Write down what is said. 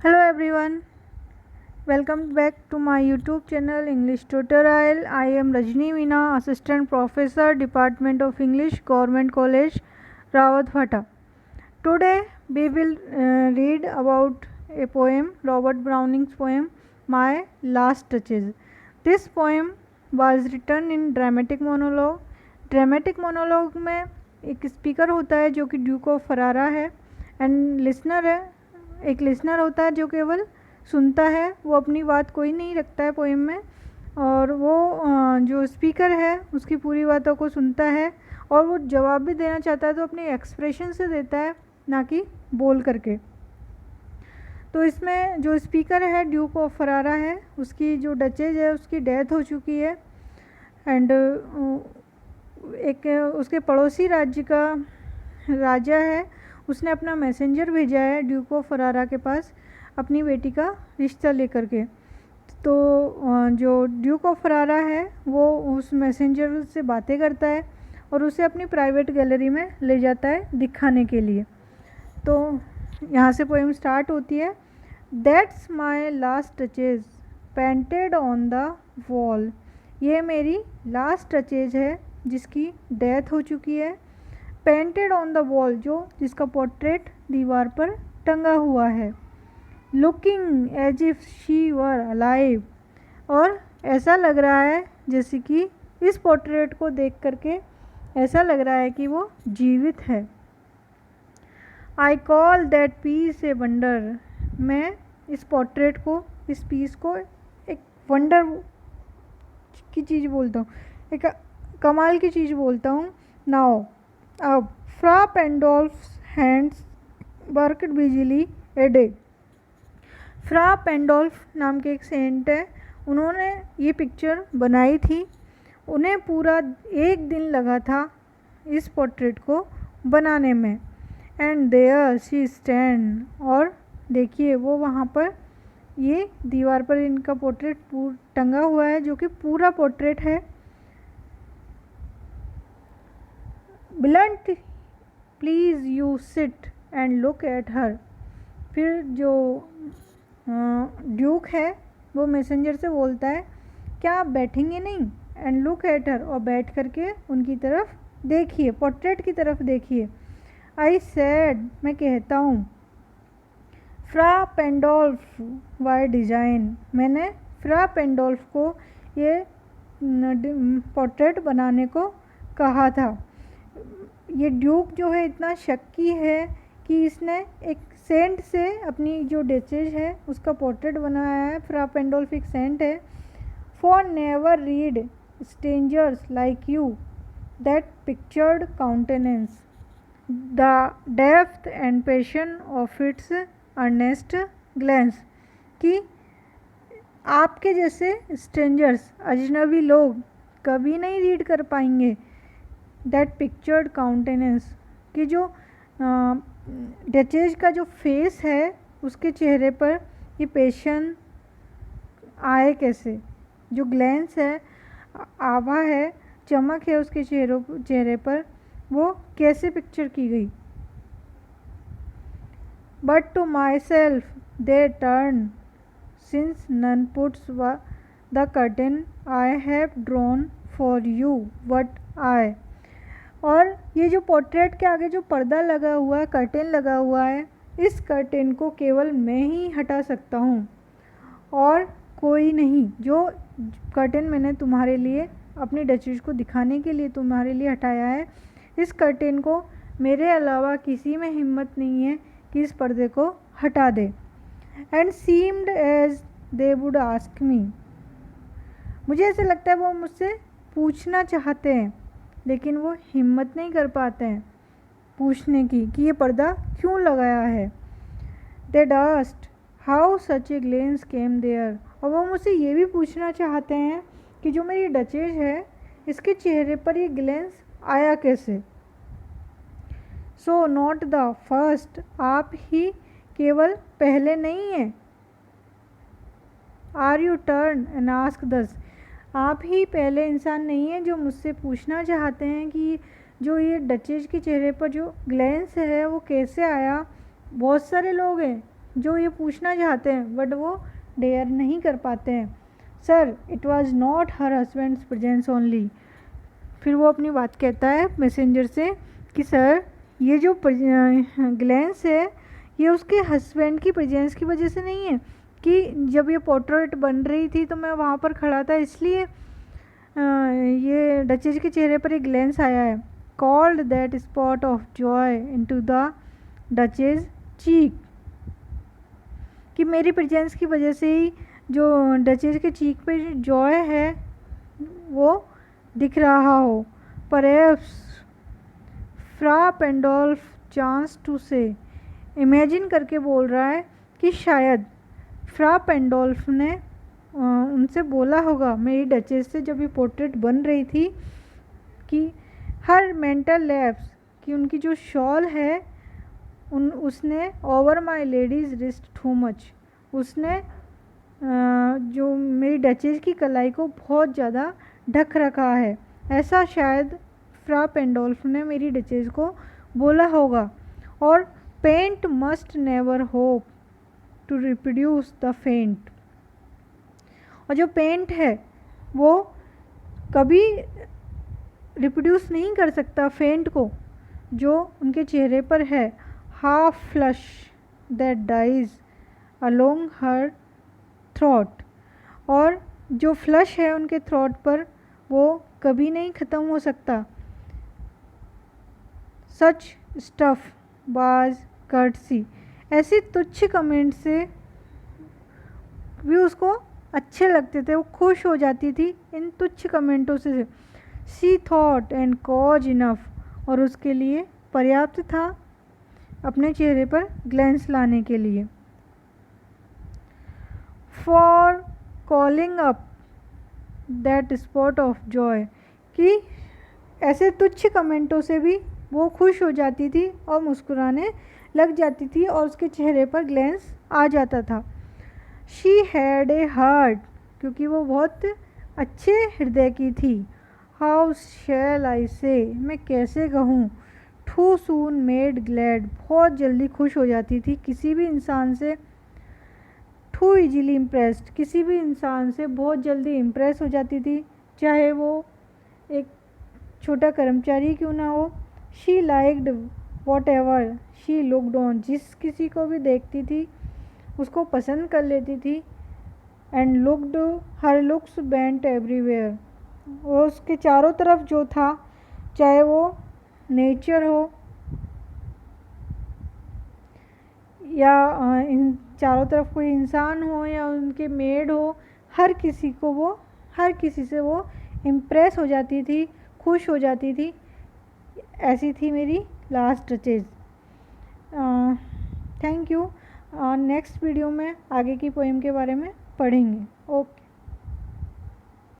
Hello everyone, welcome back to my YouTube channel English Tutorial. I am Rajni Meena, Assistant Professor, Department of English, Government College, Rawatbhata. Today we will read about a poem, Robert Browning's poem, My Last Touches. This poem was written in dramatic monologue. Dramatic monologue में एक speaker होता है जो कि Duke of फरारा है and listener है, एक listener होता है जो केवल सुनता है, वो अपनी बात कोई नहीं रखता है पोएम में, और वो जो स्पीकर है उसकी पूरी बातों को सुनता है और वो जवाब भी देना चाहता है तो अपने एक्सप्रेशन से देता है, ना कि बोल करके। तो इसमें जो स्पीकर है ड्यूक ऑफ फरारा है, उसकी जो डचेज है उसकी डेथ हो चुकी है एंड एक उसके पड़ोसी राज्य का राजा है, उसने अपना मैसेंजर भेजा है ड्यूक ऑफ फरारा के पास अपनी बेटी का रिश्ता लेकर के। तो जो ड्यूक ऑफ फरारा है वो उस मैसेंजर से बातें करता है और उसे अपनी प्राइवेट गैलरी में ले जाता है दिखाने के लिए। तो यहाँ से पोएम स्टार्ट होती है। That's my last touches painted on the wall. ये मेरी लास्ट टचेज है जिसकी डेथ हो चुकी है। पेंटेड ऑन द वॉल, जो जिसका पोर्ट्रेट दीवार पर टंगा हुआ है। Looking as if she were alive, और ऐसा लग रहा है जैसे कि इस पोर्ट्रेट को देख करके ऐसा लग रहा है कि वो जीवित है। I call that piece a wonder. मैं इस पोर्ट्रेट को, इस पीस को एक वंडर की चीज़ बोलता हूँ, एक कमाल की चीज़ बोलता हूँ। नाउ अब फ्रा पेंडोल्फ्स हैंड्स वर्कड बिजली ए डे। फ्रा पेंडोल्फ नाम के एक सेंट है, उन्होंने ये पिक्चर बनाई थी। उन्हें पूरा एक दिन लगा था इस पोर्ट्रेट को बनाने में। एंड देयर शी स्टैंड, और देखिए वो वहाँ पर, ये दीवार पर इनका पोर्ट्रेट टंगा हुआ है जो कि पूरा पोर्ट्रेट है। Blunt please you sit and look at her. फिर जो ड्यूक है वो मैसेंजर से बोलता है क्या आप बैठेंगे नहीं, एंड लुक एट हर, और बैठ करके उनकी तरफ देखिए, पोर्ट्रेट की तरफ देखिए। आई सेड, मैं कहता हूँ, फ्रा पेंडोल्फ वाई डिजाइन, मैंने फ्रा पेंडोल्फ को ये पोर्ट्रेट बनाने को कहा था। ये ड्यूक जो है इतना शक्की है कि इसने एक सेंट से अपनी जो डचेज है उसका पोर्ट्रेट बनाया है। फ्रा पेंडोल्फ एक सेंट है। For never read strangers like you that pictured countenance the depth and passion of its earnest glance. कि आपके जैसे स्ट्रेंजर्स, अजनबी लोग कभी नहीं रीड कर पाएंगे दैट पिक्चर्ड काउंटेनेंस, कि जो डचेज का जो फेस है उसके चेहरे पर ये पैशन आए कैसे, जो ग्लैंस है, आभा है, चमक है उसके चेहरे पर, वो कैसे पिक्चर की गई। But to myself they turn since none puts the curtain I have drawn for you but I. और ये जो पोर्ट्रेट के आगे जो पर्दा लगा हुआ है, कर्टेन लगा हुआ है, इस कर्टेन को केवल मैं ही हटा सकता हूँ और कोई नहीं। जो कर्टेन मैंने तुम्हारे लिए, अपनी डचेज को दिखाने के लिए तुम्हारे लिए हटाया है, इस कर्टेन को मेरे अलावा किसी में हिम्मत नहीं है कि इस पर्दे को हटा दे। And seemed as they would ask me, मुझे ऐसे लगता है वो मुझसे पूछना चाहते हैं लेकिन वो हिम्मत नहीं कर पाते हैं पूछने की कि ये पर्दा क्यों लगाया है। They durst how such a glance came there, और वो मुझसे ये भी पूछना चाहते हैं कि जो मेरी डचेज है इसके चेहरे पर ये ग्लेंस आया कैसे। सो नॉट द फर्स्ट, आप ही केवल पहले नहीं हैं। Are you turn and ask thus, आप ही पहले इंसान नहीं है जो मुझसे पूछना चाहते हैं कि जो ये डचेज के चेहरे पर जो ग्लेंस है वो कैसे आया। बहुत सारे लोग हैं जो ये पूछना चाहते हैं बट वो डेयर नहीं कर पाते हैं। Sir it was not her husband's presence only. फिर वो अपनी बात कहता है मैसेंजर से कि सर ये जो ग्लेंस है ये उसके हस्बैंड की प्रेजेंस की वजह से नहीं है कि जब ये पोर्ट्रेट बन रही थी तो मैं वहाँ पर खड़ा था इसलिए ये डचेस के चेहरे पर एक ग्लेंस आया है। Called that spot of joy into the duchess cheek, कि मेरी प्रेजेंस की वजह से ही जो डचेस के चीक पे जॉय है वो दिख रहा हो। परहैप्स फ्रा पेंडोल्फ चांस टू से, इमेजिन करके बोल रहा है कि शायद फ्रा पेंडोल्फ ने उनसे बोला होगा मेरी डचेस से जब ये पोर्ट्रेट बन रही थी कि हर मेंटल लैप्स, कि उनकी जो शॉल है उसने over my ladies wrist too much, उसने जो मेरी डचेस की कलाई को बहुत ज़्यादा ढक रखा है। ऐसा शायद फ्रा पेंडोल्फ ने मेरी डचेस को बोला होगा। और paint must never hope to reproduce the faint, और जो पेंट है वो कभी रिप्रोड्यूस नहीं कर सकता फेंट को जो उनके चेहरे पर है। Half flush that dies along her throat, और जो फ्लश है उनके थ्रोट पर वो कभी नहीं ख़त्म हो सकता। सच स्टफ बाज कर्टसी, ऐसे तुच्छ कमेंट से भी उसको अच्छे लगते थे, वो खुश हो जाती थी इन तुच्छ कमेंटों से। She thought and cause enough, और उसके लिए पर्याप्त था अपने चेहरे पर ग्लेंस लाने के लिए। For calling up that spot of Joy, कि ऐसे तुच्छ कमेंटों से भी वो खुश हो जाती थी और मुस्कुराने लग जाती थी और उसके चेहरे पर ग्लेंस आ जाता था। शी हैड ए हार्ट, क्योंकि वो बहुत अच्छे हृदय की थी। हाउ शैल आई से, मैं कैसे कहूँ। टू सून मेड ग्लैड, बहुत जल्दी खुश हो जाती थी किसी भी इंसान से। टू इजीली इम्प्रेस्ड, किसी भी इंसान से बहुत जल्दी इम्प्रेस हो जाती थी, चाहे वो एक छोटा कर्मचारी क्यों ना हो। She liked what ever she looked on, जिस किसी को भी देखती थी उसको पसंद कर लेती थी। And looked her looks bent everywhere, और उसके चारों तरफ जो था, चाहे वो नेचर हो या इन चारों तरफ कोई इंसान हो या उनके मेड हो, हर किसी को वो, हर किसी से वो इम्प्रेस हो जाती थी, खुश हो जाती थी। ऐसी थी मेरी last duchess. Thank you. Next video में आगे की पोएम के बारे में पढ़ेंगे। ओके।